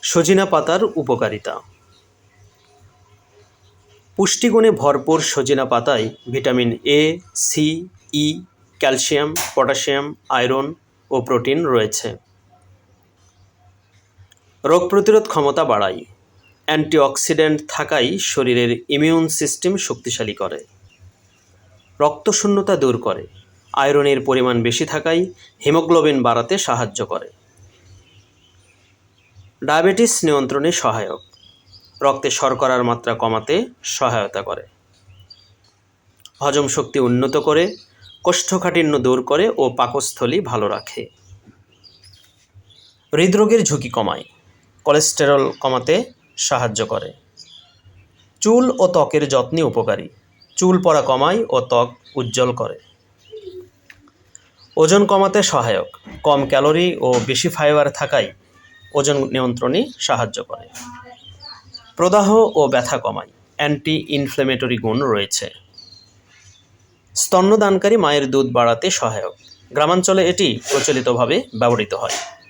সজিনা পাতার উপকারিতা। পুষ্টিগুণে ভরপুর সজিনা পাতায় vitamin A, C, E, calcium, potassium, iron ও প্রোটিন রয়েছে। রোগ প্রতিরোধ ক্ষমতা বাড়ায়। অ্যান্টিঅক্সিডেন্ট থাকায় শরীরের ইমিউন সিস্টেম শক্তিশালী করে। রক্তশূন্যতা দূর করে। আয়রনের পরিমাণ বেশি থাকায় হিমোগ্লোবিন বাড়াতে সাহায্য করে। ডায়াবেটিস নিয়ন্ত্রণে সহায়ক। রক্তে শর্করার মাত্রা কমাতে সহায়তা করে। হজম শক্তি উন্নত করে, কোষ্ঠকাঠিন্য দূর করে ও পাকস্থলী ভালো রাখে। হৃদরোগের ঝুঁকি কমায়। কোলেস্টেরল কমাতে সাহায্য করে। চুল ও ত্বকের যত্নে উপকারী। চুল পড়া কমায় ও ত্বক উজ্জ্বল করে। ওজন কমাতে সহায়ক। কম ক্যালোরি ও বেশি ফাইবার থাকায় ওজন নিয়ন্ত্রণে সাহায্য করে। প্রদাহ ও ব্যথা কমায়। অ্যান্টি ইনফ্ল্যামেটরি গুণ রয়েছে। স্তন্যদানকারী মায়ের দুধ বাড়াতে সহায়ক। গ্রামাঞ্চলে এটি প্রচলিতভাবে ব্যবহৃত হয়।